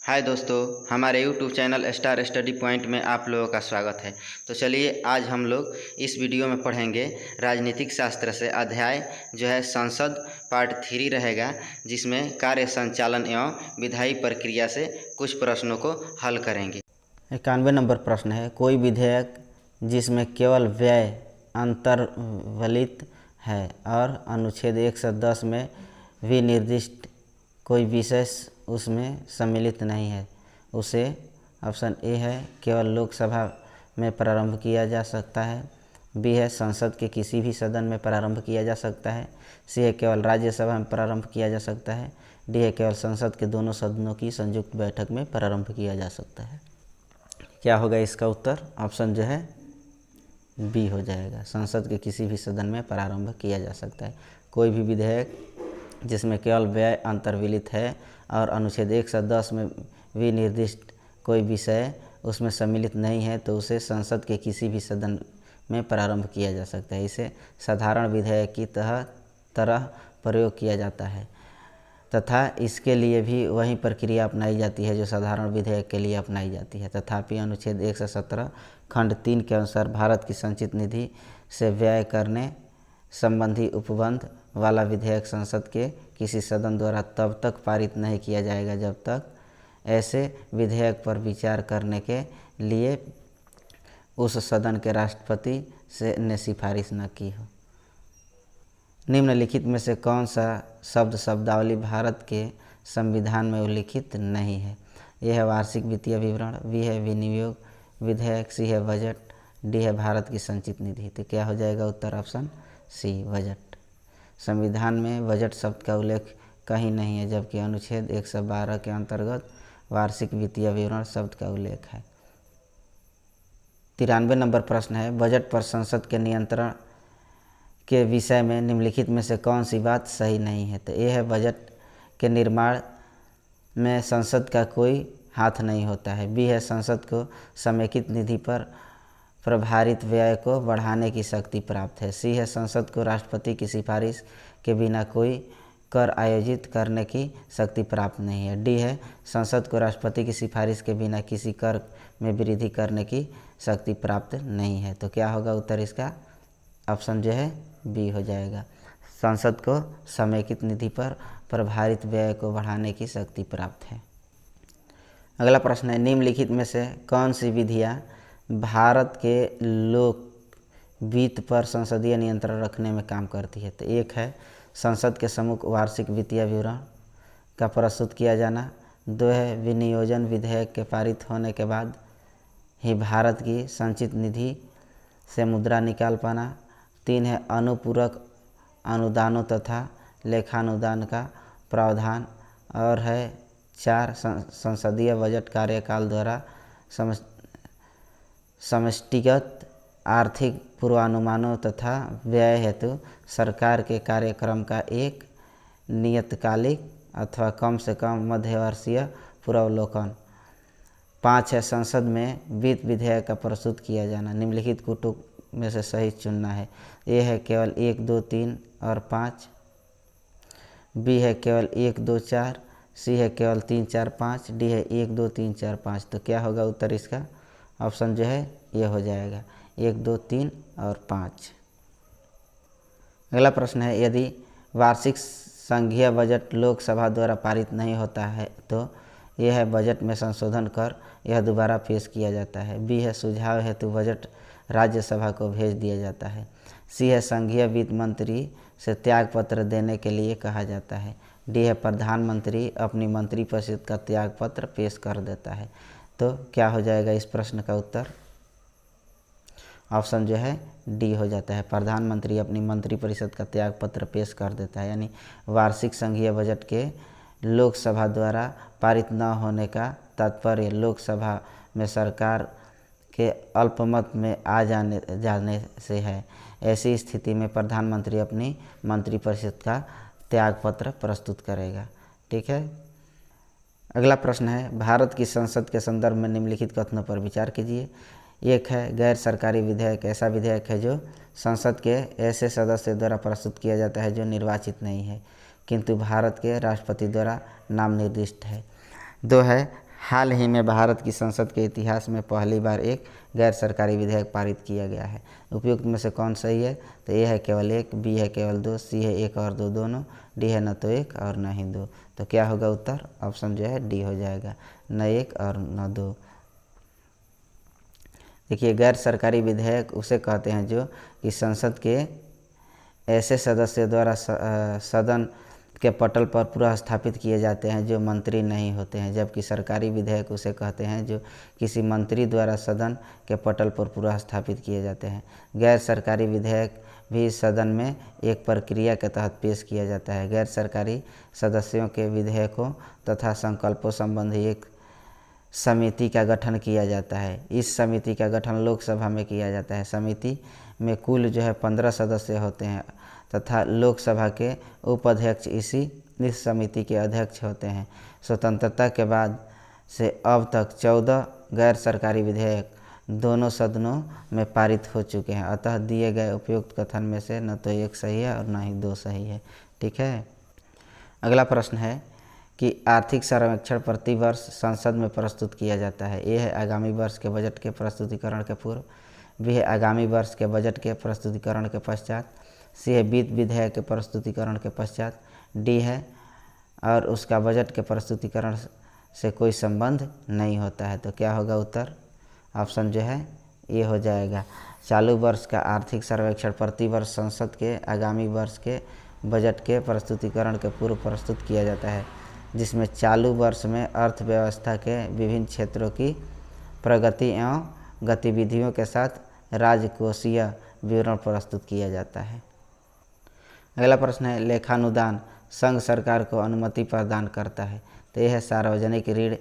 हाय दोस्तों, हमारे YouTube channel star study point में आप लोगों का स्वागत है। तो चलिए आज हम लोग इस वीडियो में पढ़ेंगे राजनीतिक शास्त्र से अध्याय जो है संसद पार्ट 3 रहेगा, जिसमें कार्य संचालन एवं विधायी प्रक्रिया से कुछ प्रश्नों को हल करेंगे। 91 नंबर प्रश्न है, कोई विधेयक जिसमें केवल व्यय अंतर्वलित है और अनुच्छेद 110 में विनिर्दिष्ट कोई विषय उसमें सम्मिलित नहीं है, उसे ऑप्शन ए है केवल लोकसभा में प्रारंभ किया जा सकता है, बी है संसद के किसी भी सदन में प्रारंभ किया जा सकता है, सी है केवल राज्यसभा में प्रारंभ किया जा सकता है, डी है केवल संसद के दोनों सदनों की संयुक्त बैठक में प्रारंभ किया जा सकता है। क्या होगा इसका उत्तर? ऑप्शन जो है बी हो जाएगा, संसद के किसी भी सदन में प्रारंभ किया जा सकता है। कोई भी विधेयक जिसमें केवल व्यय अंतर्विलित है और अनुच्छेद 110 में विनिर्दिष्ट कोई विषय उसमें सम्मिलित नहीं है तो उसे संसद के किसी भी सदन में प्रारंभ किया जा सकता है। इसे साधारण विधेयक की तरह प्रयोग किया जाता है तथा इसके लिए भी वही प्रक्रिया अपनाई जाती है जो साधारण विधेयक के लिए अपनाई जाती है। तथापि अनुच्छेद 117 खंड 3 के अनुसार भारत की संचित निधि से व्यय करने संबंधी उपबंध वाला विधेयक संसद के किसी सदन द्वारा तब तक पारित नहीं किया जाएगा जब तक ऐसे विधेयक पर विचार करने के लिए उस सदन के राष्ट्रपति ने सिफारिश न की हो। निम्नलिखित में से कौन सा शब्दावली भारत के संविधान में उल्लिखित नहीं है? यह है वार्षिक वित्तीय विवरण, बी है विनियोग विधेयक, सी है बजट, डी है भारत की संचित निधि। तो क्या हो जाएगा उत्तर? Option C budget. संविधान में बजट शब्द का उल्लेख कहीं नहीं है, जबकि अनुच्छेद 112 के अंतर्गत वार्षिक वित्तीय विवरण शब्द का उल्लेख है। 93 नंबर प्रश्न है, बजट पर संसद के नियंत्रण के विषय में निम्नलिखित में से कौन सी बात सही नहीं है? तो ये है बजट के निर्माण में संसद का कोई हाथ नहीं होता है, बी है संसद को समेकित निधि पर प्रभारित व्यय को बढ़ाने की शक्ति प्राप्त है, सी है संसद को राष्ट्रपति की सिफारिश के बिना कोई कर आयोजित करने की शक्ति प्राप्त नहीं है, डी है संसद को राष्ट्रपति की सिफारिश के बिना किसी कर में वृद्धि करने की शक्ति प्राप्त नहीं है। तो क्या होगा उत्तर इसका? ऑप्शन जो है बी हो जाएगा, संसद को समेकित निधि पर प्रभारित व्यय को बढ़ाने की शक्ति प्राप्त है। अगला प्रश्न है, निम्नलिखित में से कौन सी विधियाँ भारत के लोक वित्त पर संसदीय नियंत्रण रखने में काम करती है? तो एक है संसद के सम्मुख वार्षिक वित्तीय विवरण का प्रस्तुत किया जाना, दो है विनियोजन विधेयक के पारित होने के बाद ही भारत की संचित निधि से मुद्रा निकाल पाना, तीन है अनुपूरक अनुदानों तथा लेखानुदान का प्रावधान, और है चार संसदीय बजट कार्यकाल द्वारा समष्टिगत आर्थिक पूर्वानुमानों तथा व्यय हेतु सरकार के कार्यक्रम का एक नियतकालिक अथवा कम से कम मध्यवर्षीय पूर्वावलोकन, पाँच है संसद में वित्त विधेयक का प्रस्तुत किया जाना। निम्नलिखित कुटुक में से सही चुनना है। ए है केवल 1, 2, 3 और 5, बी है केवल 1, 2, 4, सी है केवल 3, 4, 5, डी है 1, 2, 3, 4, 5। तो क्या होगा उत्तर इसका? ऑप्शन जो है ये हो जाएगा 1, 2, 3 और 5। अगला प्रश्न है, यदि वार्षिक संघीय बजट लोकसभा द्वारा पारित नहीं होता है तो यह है बजट में संशोधन कर यह दोबारा पेश किया जाता है, बी है सुझाव हेतु बजट राज्यसभा को भेज दिया जाता है, सी है संघीय वित्त मंत्री से त्यागपत्र देने के लिए कहा जाता है, डी है प्रधानमंत्री अपनी मंत्रिपरिषद का त्यागपत्र पेश कर देता है। तो क्या हो जाएगा इस प्रश्न का उत्तर? ऑप्शन जो है डी हो जाता है, प्रधानमंत्री अपनी मंत्रिपरिषद का त्यागपत्र पेश कर देता है। यानी वार्षिक संघीय बजट के लोकसभा द्वारा पारित न होने का तात्पर्य लोकसभा में सरकार के अल्पमत में आ जाने से है। ऐसी स्थिति में प्रधानमंत्री अपनी मंत्रिपरिषद का त्यागपत्र प्रस्तुत करेगा। ठीक है। अगला प्रश्न है, भारत की संसद के संदर्भ में निम्नलिखित कथनों पर विचार कीजिए। एक है गैर सरकारी विधेयक ऐसा विधेयक है जो संसद के ऐसे सदस्य द्वारा प्रस्तुत किया जाता है जो निर्वाचित नहीं है किंतु भारत के राष्ट्रपति द्वारा नाम निर्दिष्ट है। दो है हाल ही में भारत की संसद के इतिहास में पहली बार एक गैर सरकारी विधेयक पारित किया गया है। उपयुक्त में से कौन सही है? तो ए है केवल एक, बी है केवल दो, सी है एक और दो दोनों, डी है न तो एक और न ही दो। तो क्या होगा उत्तर? ऑप्शन जो है डी हो जाएगा, न एक और न दो। देखिए, गैर सरकारी विधेयक उसे कहते हैं जो कि संसद के ऐसे सदस्यों द्वारा सदन के पटल पर पुनः स्थापित किए जाते हैं जो मंत्री नहीं होते हैं, जबकि सरकारी विधेयक उसे कहते हैं जो किसी मंत्री द्वारा सदन के पटल पर पुनः स्थापित किए जाते हैं। गैर सरकारी विधेयक भी सदन में एक प्रक्रिया के तहत पेश किया जाता है। गैर सरकारी सदस्यों के विधेयकों तथा संकल्पों संबंधी एक समिति का गठन किया जाता है। इस समिति का गठन लोकसभा में किया जाता है। समिति में कुल जो है 15 सदस्य होते हैं तथा लोकसभा के उपाध्यक्ष इस समिति के अध्यक्ष होते हैं। स्वतंत्रता के बाद से अब तक 14 गैर सरकारी विधेयक दोनों सदनों में पारित हो चुके हैं। अतः दिए गए उपयुक्त कथन में से न तो एक सही है और न ही दो सही है। ठीक है। अगला प्रश्न है कि आर्थिक सर्वेक्षण प्रति वर्ष संसद में प्रस्तुत किया जाता है। ए है आगामी वर्ष के बजट के प्रस्तुतिकरण के पूर्व, बी है आगामी वर्ष के बजट के प्रस्तुतिकरण के पश्चात, सी है वित्त विधेयक के प्रस्तुतिकरण के पश्चात, डी है और उसका बजट के प्रस्तुतिकरण से कोई संबंध नहीं होता है। तो क्या होगा उत्तर? ऑप्शन जो है ये हो जाएगा। चालू वर्ष का आर्थिक सर्वेक्षण प्रति वर्ष संसद के आगामी वर्ष के बजट के प्रस्तुतिकरण के पूर्व प्रस्तुत किया जाता है, जिसमें चालू वर्ष में अर्थव्यवस्था के विभिन्न क्षेत्रों की प्रगति एवं गतिविधियों के साथ राजकोषीय विवरण प्रस्तुत किया जाता है। अगला प्रश्न है लेखानुदान संघ सरकार को अनुमति प्रदान करता है। तो यह है सार्वजनिक ऋण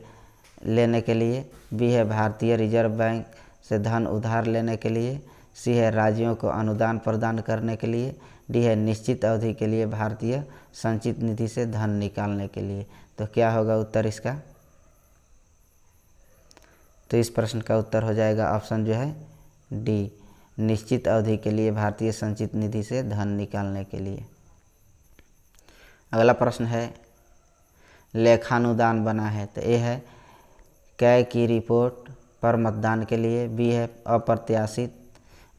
लेने के लिए, बी है भारतीय रिजर्व बैंक से धन उधार लेने के लिए, सी है राज्यों को अनुदान प्रदान करने के लिए, डी है निश्चित अवधि के लिए भारतीय संचित निधि से धन निकालने के लिए। तो क्या होगा उत्तर इसका? तो इस प्रश्न का उत्तर हो जाएगा ऑप्शन जो है डी, निश्चित अवधि के लिए भारतीय संचित निधि से धन निकालने के लिए। अगला प्रश्न है लेखानुदान बना है। तो ए है कै की रिपोर्ट पर मतदान के लिए, बी है अप्रत्याशित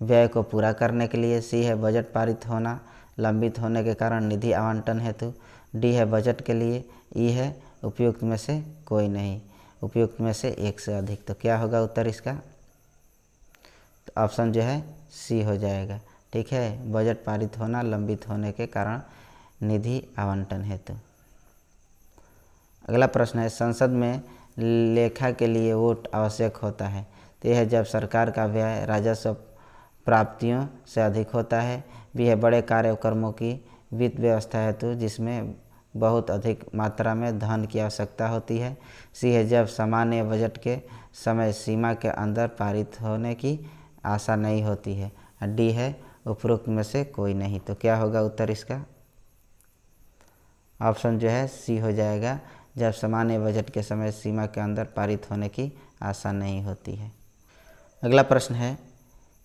व्यय को पूरा करने के लिए, सी है बजट पारित होना लंबित होने के कारण निधि आवंटन हेतु, डी है बजट के लिए, ई है उपयुक्त में से कोई नहीं, उपयुक्त में से एक से अधिक। तो क्या होगा उत्तर इसका? तो ऑप्शन जो है सी हो जाएगा। ठीक है, बजट पारित होना लंबित होने के कारण निधि आवंटन हेतु। अगला प्रश्न है संसद में लेखा के लिए वोट आवश्यक होता है। तो यह है जब सरकार का व्यय राजस्व प्राप्तियों से अधिक होता है, बी है बड़े कार्यक्रमों की वित्त व्यवस्था हेतु जिसमें बहुत अधिक मात्रा में धन की आवश्यकता होती है, सी है जब सामान्य बजट के समय सीमा के अंदर पारित होने की आशा नहीं होती है, डी है उपरोक्त में से कोई नहीं। तो क्या होगा उत्तर इसका? ऑप्शन जो है सी हो जाएगा, जब सामान्य बजट के समय सीमा के अंदर पारित होने की आशा नहीं होती है। अगला प्रश्न है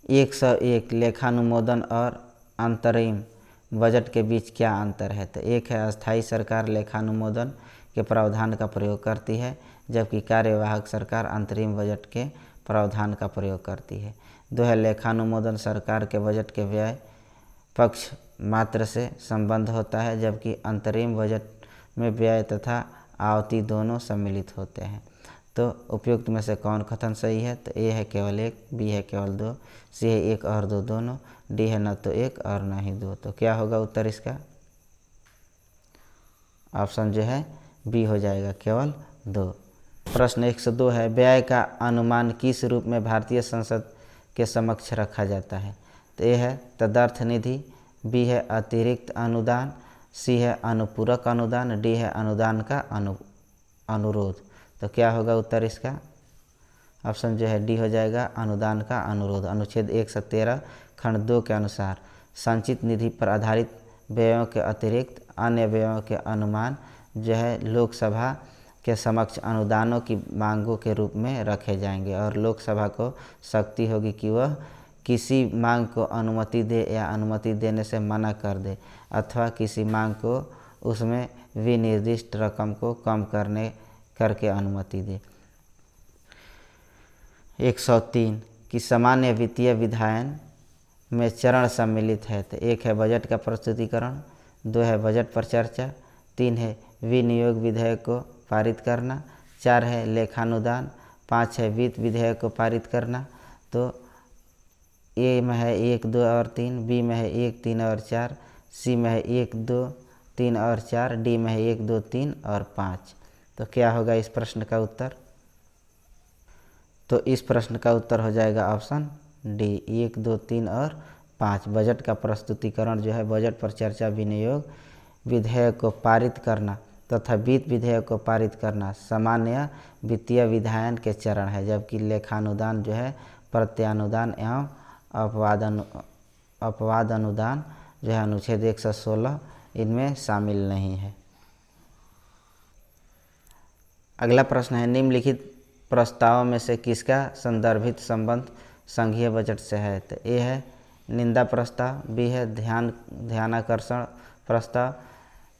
101 लेखानुमोदन और अंतरिम बजट के बीच क्या अंतर है। तो एक है अस्थायी सरकार लेखानुमोदन के प्रावधान का प्रयोग करती है, जबकि कार्यवाहक सरकार अंतरिम बजट के प्रावधान का प्रयोग करती है। दो है लेखानुमोदन सरकार के बजट के व्यय पक्ष मात्र से संबंध होता है, जबकि अंतरिम बजट में व्यय तथा आवती दोनों सम्मिलित होते हैं। तो उपयुक्त में से कौन कथन सही है। तो ए है केवल एक, बी है केवल दो, सी है एक और दो दोनों, डी है न तो एक और न ही दो। तो क्या होगा उत्तर इसका। ऑप्शन जो है बी हो जाएगा, केवल दो। प्रश्न 102 है व्यय का अनुमान किस रूप में भारतीय संसद के समक्ष रखा जाता है। तो ए है तदर्थ निधि, बी है अतिरिक्त अनुदान, सी है अनुपूरक अनुदान, डी है अनुदान का अनुरोध। तो क्या होगा उत्तर इसका। ऑप्शन जो है डी हो जाएगा, अनुदान का अनुरोध। अनुच्छेद 113 खंड 2 के अनुसार संचित निधि पर आधारित व्ययों के अतिरिक्त अन्य व्ययों के अनुमान जो है लोकसभा के समक्ष अनुदानों की मांगों के रूप में रखे जाएंगे और लोकसभा को शक्ति होगी कि वह किसी मांग को अनुमति दे या अनुमति देने से मना कर दे अथवा किसी मांग को उसमें विनिर्दिष्ट रकम को कम करके अनुमति दे। 103 कि सामान्य वित्तीय विधायन में चरण सम्मिलित है। तो 1 है बजट का प्रस्तुतिकरण, 2 है बजट पर चर्चा, 3 है विनियोग विधेयक को पारित करना, 4 है लेखानुदान, 5 है वित्त विधेयक को पारित करना। तो ए में है 1, 2 और 3, बी में है 1, 3 और 4, सी में है 1, 2, 3 और 4, डी में है 1, 2, 3 और 5। तो क्या होगा इस प्रश्न का उत्तर? तो इस प्रश्न का उत्तर हो जाएगा ऑप्शन डी, 1, 2, 3 और 5। बजट का प्रस्तुतिकरण जो है बजट पर चर्चा, विनियोग विधेयक को पारित करना तथा वित्त विधेयक को पारित करना सामान्य वित्तीय विधायन के चरण है, जबकि लेखानुदान जो है प्रत्यानुदान एवं अपवाद अनुदान जो है अनुच्छेद 116 इनमें शामिल नहीं है। अगला प्रश्न है निम्नलिखित प्रस्तावों में से किसका संदर्भित संबंध संघीय बजट से है? तो ए है निंदा प्रस्ताव, बी है ध्यानाकर्षण प्रस्ताव,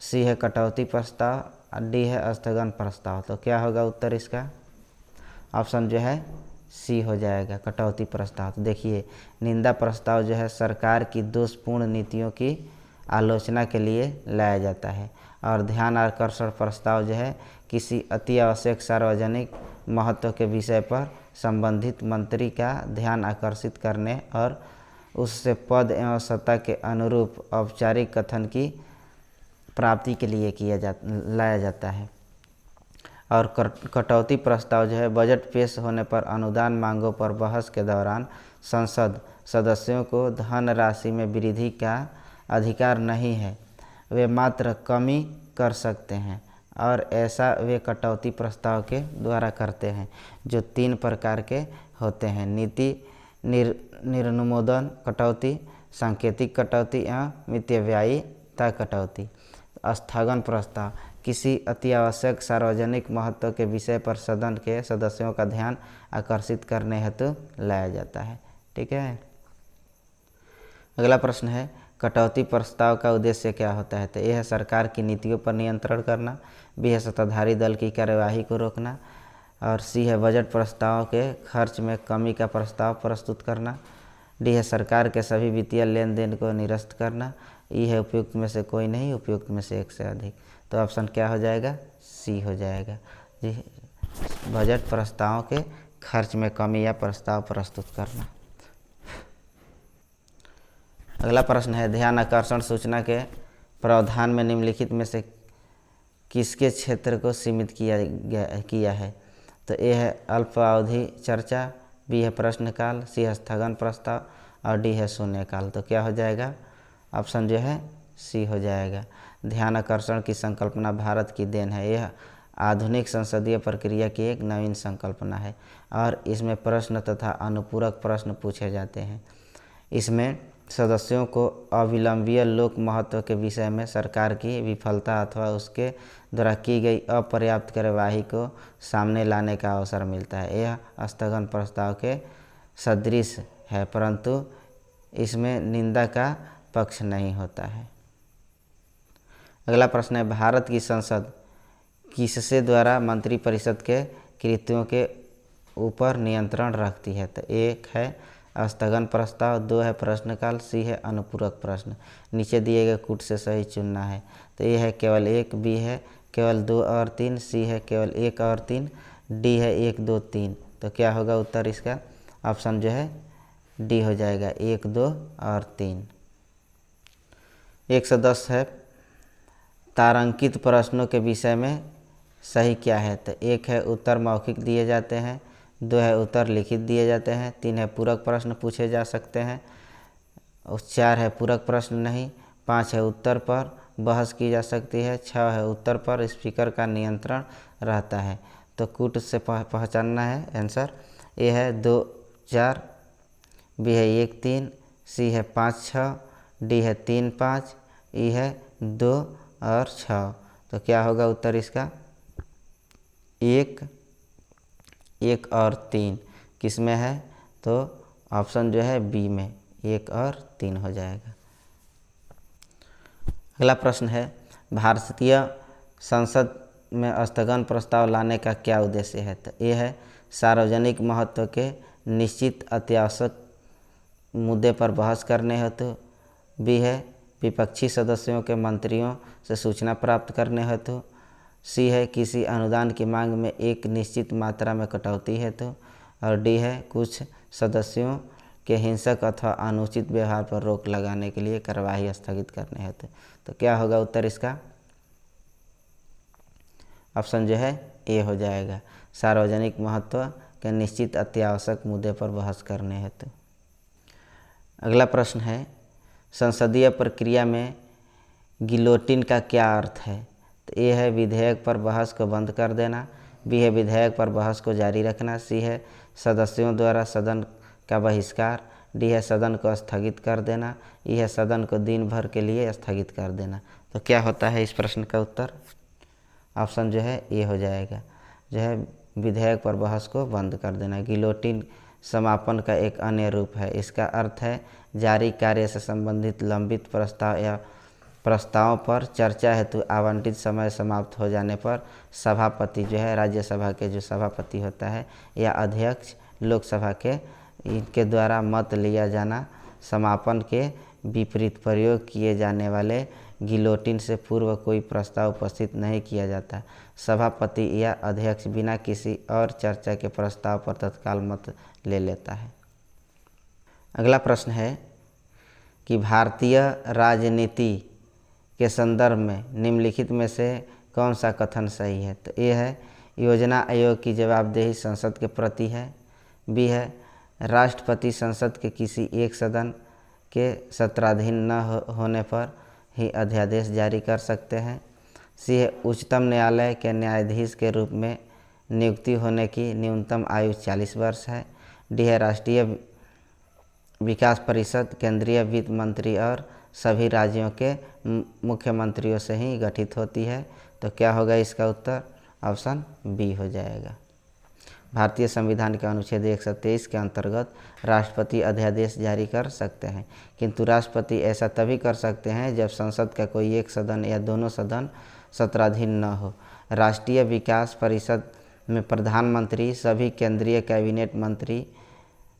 सी है कटौती प्रस्ताव, डी है स्थगन प्रस्ताव। तो क्या होगा उत्तर इसका? ऑप्शन जो है सी हो जाएगा, कटौती प्रस्ताव। तो देखिए निंदा प्रस्ताव जो है सरकार की दोषपूर्ण नीतियों की आलोचना के लिए लाया जाता है, और ध्यान आकर्षण प्रस्ताव जो है किसी अति आवश्यक सार्वजनिक महत्व के विषय पर संबंधित मंत्री का ध्यान आकर्षित करने और उससे पद एवं सत्ता के अनुरूप औपचारिक कथन की प्राप्ति के लिए लाया जाता है। और कटौती प्रस्ताव जो है बजट पेश होने पर अनुदान मांगों पर बहस के दौरान संसद सदस्यों को धन राशि में वृद्धि का अधिकार नहीं है, वे मात्र कमी कर सकते हैं, और ऐसा वे कटौती प्रस्ताव के द्वारा करते हैं, जो 3 प्रकार के होते हैं: नीति निर्नुमोदन कटौती, सांकेतिक कटौती एवं मितव्ययिता कटौती। स्थगन प्रस्ताव किसी अति आवश्यक सार्वजनिक महत्व के विषय पर सदन के सदस्यों का ध्यान आकर्षित करने हेतु लाया जाता है। ठीक है। अगला प्रश्न है कटौती प्रस्ताव का उद्देश्य क्या होता है? तो यह है सरकार की नीतियों पर नियंत्रण करना, बी है सत्ताधारी दल की कार्यवाही को रोकना, और सी है बजट प्रस्ताव के खर्च में कमी का प्रस्ताव प्रस्तुत करना, डी है सरकार के सभी वित्तीय लेन देन को निरस्त करना, ई है उपयुक्त में से कोई नहीं, उपयुक्त में से एक से अधिक। तो ऑप्शन क्या हो जाएगा? सी हो जाएगा जी, बजट प्रस्ताव के खर्च में कमी या प्रस्ताव प्रस्तुत करना। अगला प्रश्न है ध्यान आकर्षण सूचना के प्रावधान में निम्नलिखित में से किसके क्षेत्र को सीमित किया है? तो ए है अल्पावधि चर्चा, बी है प्रश्नकाल, सी है स्थगन प्रस्ताव, और डी है शून्यकाल। तो क्या हो जाएगा? ऑप्शन जो है सी हो जाएगा। ध्यान आकर्षण की संकल्पना भारत की देन है। यह आधुनिक संसदीय प्रक्रिया की एक नवीन संकल्पना है, और इसमें प्रश्न तथा अनुपूरक प्रश्न पूछे जाते हैं। इसमें सदस्यों को अविलंबीय लोक महत्व के विषय में सरकार की विफलता अथवा उसके द्वारा की गई अपर्याप्त कार्यवाही को सामने लाने का अवसर मिलता है। यह स्थगन प्रस्ताव के सदृश है, परंतु इसमें निंदा का पक्ष नहीं होता है। अगला प्रश्न है भारत की संसद किससे द्वारा मंत्रिपरिषद के कृत्यों के ऊपर नियंत्रण रखती है? तो एक है स्थगन प्रस्ताव, 2 है प्रश्नकाल, सी है अनुपूरक प्रश्न। नीचे दिए गए कूट से सही चुनना है। तो ये है केवल 1, बी है केवल 2 और 3, सी है केवल 1 और 3, डी है 1, 2, 3। तो क्या होगा उत्तर इसका? ऑप्शन जो है डी हो जाएगा, 1, 2 और 3। 110 है तारांकित प्रश्नों के विषय में सही क्या है? तो 1 है उत्तर मौखिक दिए जाते हैं, 2 है उत्तर लिखित दिए जाते हैं, 3 है पूरक प्रश्न पूछे जा सकते हैं, और 4 है पूरक प्रश्न नहीं, 5 है उत्तर पर बहस की जा सकती है, 6 है उत्तर पर स्पीकर का नियंत्रण रहता है। तो कूट से पहचानना है आंसर। ए है 2, 4, बी है 1, 3, सी है 5, 6, डी है 3, 5, ई है 2 और 6। तो क्या होगा उत्तर इसका? 1, 1 और 3 किस में है? तो ऑप्शन जो है बी में 1 और 3 हो जाएगा। अगला प्रश्न है भारतीय संसद में स्थगन प्रस्ताव लाने का क्या उद्देश्य है? तो ये है सार्वजनिक महत्व के निश्चित अत्यावश्यक मुद्दे पर बहस करने हेतु। बी है विपक्षी सदस्यों के मंत्रियों से सूचना प्राप्त करने हेतु। सी है किसी अनुदान की मांग में एक निश्चित मात्रा में कटौती हेतु। और डी है कुछ सदस्यों के हिंसक अथवा अनुचित व्यवहार पर रोक लगाने के लिए कार्यवाही स्थगित करने हेतु। तो क्या होगा उत्तर इसका? ऑप्शन जो है ए हो जाएगा, सार्वजनिक महत्व के निश्चित अत्यावश्यक मुद्दे पर बहस करने हेतु। अगला प्रश्न है संसदीय प्रक्रिया में गिलोटिन का क्या अर्थ है? तो ए है विधेयक पर बहस को बंद कर देना। बी है विधेयक पर बहस को जारी रखना। सी है सदस्यों द्वारा सदन का बहिष्कार। डी है सदन को स्थगित कर देना। ई है सदन को दिन भर के लिए स्थगित कर देना। तो क्या होता है इस प्रश्न का उत्तर? ऑप्शन जो है ए हो जाएगा, जो है विधेयक पर बहस को बंद कर देना। गिलोटिन समापन का एक अन्य रूप है। इसका अर्थ है जारी कार्य से संबंधित लंबित प्रस्ताव या प्रस्तावों पर चर्चा हेतु आवंटित समय समाप्त हो जाने पर सभापति जो है, राज्यसभा के जो सभापति होता है या अध्यक्ष लोकसभा के, इनके द्वारा मत लिया जाना। समापन के विपरीत प्रयोग किए जाने वाले गिलोटिन से पूर्व कोई प्रस्ताव उपस्थित नहीं किया जाता। सभापति या अध्यक्ष बिना किसी और चर्चा के प्रस्ताव पर तत्काल मत ले लेता है। अगला प्रश्न है कि भारतीय राजनीति के संदर्भ में निम्नलिखित में से कौन सा कथन सही है? तो ए है योजना आयोग की जवाबदेही संसद के प्रति है। बी है राष्ट्रपति संसद के किसी एक सदन के सत्राधीन न होने पर ही अध्यादेश जारी कर सकते हैं। सी है उच्चतम न्यायालय के न्यायाधीश के रूप में नियुक्ति होने की न्यूनतम आयु 40 वर्ष है। डी है राष्ट्रीय विकास परिषद केंद्रीय वित्त मंत्री और सभी राज्यों के मुख्यमंत्रियों से ही गठित होती है। तो क्या होगा इसका उत्तर? ऑप्शन बी हो जाएगा। भारतीय संविधान के अनुच्छेद 123 के अंतर्गत राष्ट्रपति अध्यादेश जारी कर सकते हैं, किंतु राष्ट्रपति ऐसा तभी कर सकते हैं जब संसद का कोई एक सदन या दोनों सदन सत्राधीन न हो। राष्ट्रीय विकास परिषद में प्रधानमंत्री, सभी केंद्रीय कैबिनेट मंत्री,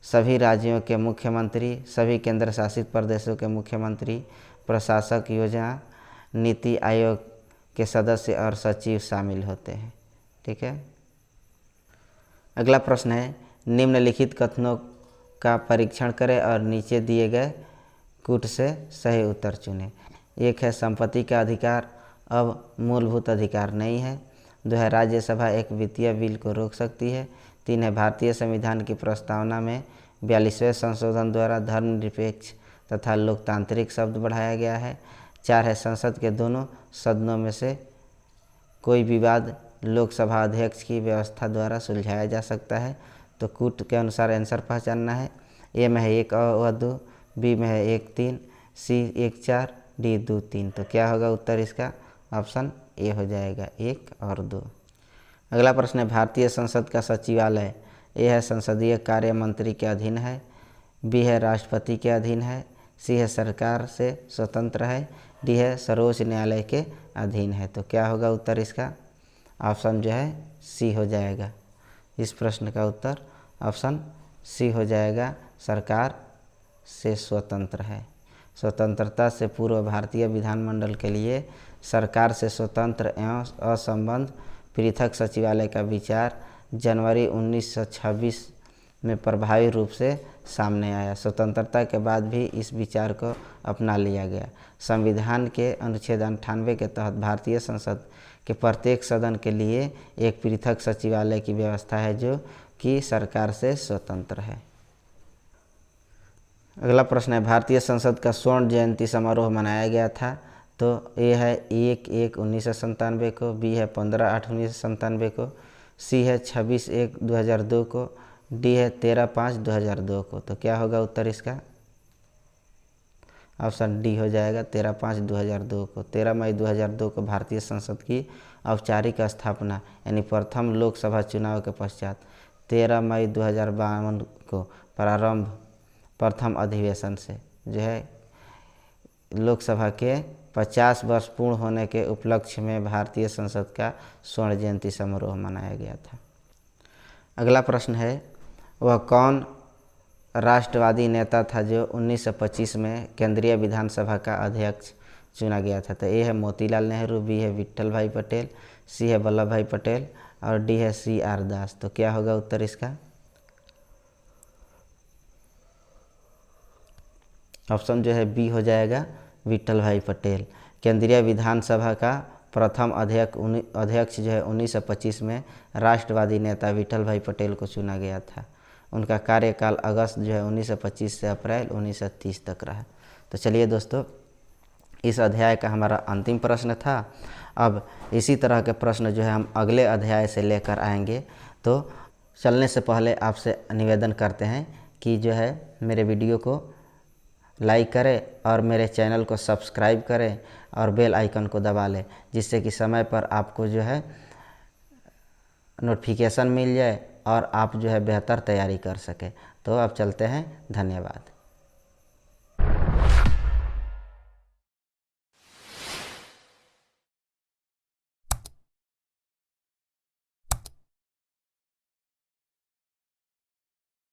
सभी राज्यों के मुख्यमंत्री, सभी केंद्र शासित प्रदेशों के मुख्यमंत्री, प्रशासक, योजना नीति आयोग के सदस्य और सचिव शामिल होते हैं। ठीक है। अगला प्रश्न है निम्नलिखित कथनों का परीक्षण करें और नीचे दिए गए कूट से सही उत्तर चुनें। एक है संपत्ति का अधिकार अब मूलभूत अधिकार नहीं है। 2 है राज्यसभा एक वित्तीय बिल को रोक सकती है। 3 है भारतीय संविधान की प्रस्तावना में 42वें संशोधन द्वारा धर्मनिरपेक्ष तथा लोकतांत्रिक शब्द बढ़ाया गया है। 4 है संसद के दोनों सदनों में से कोई विवाद लोकसभा अध्यक्ष की व्यवस्था द्वारा सुलझाया जा सकता है। तो कूट के अनुसार आंसर पहचानना है। ए में है 1 और 2, बी में है 1 3, सी 1 4, डी 2 3। तो क्या होगा उत्तर इसका? ऑप्शन ए हो जाएगा 1 और 2। अगला प्रश्न है भारतीय संसद का सचिवालय ए है संसदीय कार्य मंत्री के अधीन है। बी है राष्ट्रपति के अधीन है। सी है सरकार से स्वतंत्र है। डी है सर्वोच्च न्यायालय के अधीन है। तो क्या होगा उत्तर इसका? ऑप्शन जो है सी हो जाएगा। इस प्रश्न का उत्तर ऑप्शन सी हो जाएगा, सरकार से स्वतंत्र है। स्वतंत्रता से पूर्व भारतीय विधानमंडल के लिए सरकार से स्वतंत्र एवं असंबद्ध पृथक सचिवालय का विचार जनवरी 1926 में प्रभावी रूप से सामने आया। स्वतंत्रता के बाद भी इस विचार को अपना लिया गया। संविधान के अनुच्छेद 98 के तहत भारतीय संसद के प्रत्येक सदन के लिए एक पृथक सचिवालय की व्यवस्था है जो कि सरकार से स्वतंत्र है। अगला प्रश्न है भारतीय संसद का स्वर्ण जयंती समारोह मनाया गया था। तो ए है 1/1/1997 को, बी है 15/8/1997 को, सी है 26/1/2002 को, डी है 13/5/2002 को। तो क्या होगा उत्तर इसका? ऑप्शन डी हो जाएगा 13/5/2002 को। 13 मई 2002 को भारतीय संसद की औपचारिक स्थापना यानी प्रथम लोकसभा चुनाव के पश्चात 13 मई 2052 को प्रारंभ प्रथम अधिवेशन से जो है लोकसभा के 50 वर्ष पूर्ण होने के उपलक्ष्य में भारतीय संसद का स्वर्ण जयंती समारोह मनाया गया था। अगला प्रश्न है वह कौन राष्ट्रवादी नेता था जो 1925 में केंद्रीय विधानसभा का अध्यक्ष चुना गया था? तो ए है मोतीलाल नेहरू, बी है विट्ठल भाई पटेल, सी है वल्लभ भाई पटेल और डी है CR दास। तो क्या होगा उत्तर इसका? ऑप्शन जो है बी हो जाएगा, विट्ठल भाई पटेल। केंद्रीय विधानसभा का प्रथम अध्यक्ष जो है 1925 में राष्ट्रवादी नेता विट्ठल भाई पटेल को चुना गया था। उनका कार्यकाल अगस्त जो है 1925 से अप्रैल 1930 तक रहा। तो चलिए दोस्तों, इस अध्याय का हमारा अंतिम प्रश्न था। अब इसी तरह के प्रश्न जो है हम अगले अध्याय से लेकर आएंगे। तो चलने से पहले आपसे निवेदन करते हैं कि जो है मेरे वीडियो को लाइक करें और मेरे चैनल को सब्सक्राइब करें और बेल आइकन को दबा लें, जिससे कि समय पर आपको जो है नोटिफिकेशन मिल जाए और आप जो है बेहतर तैयारी कर सकें। तो अब चलते हैं, धन्यवाद।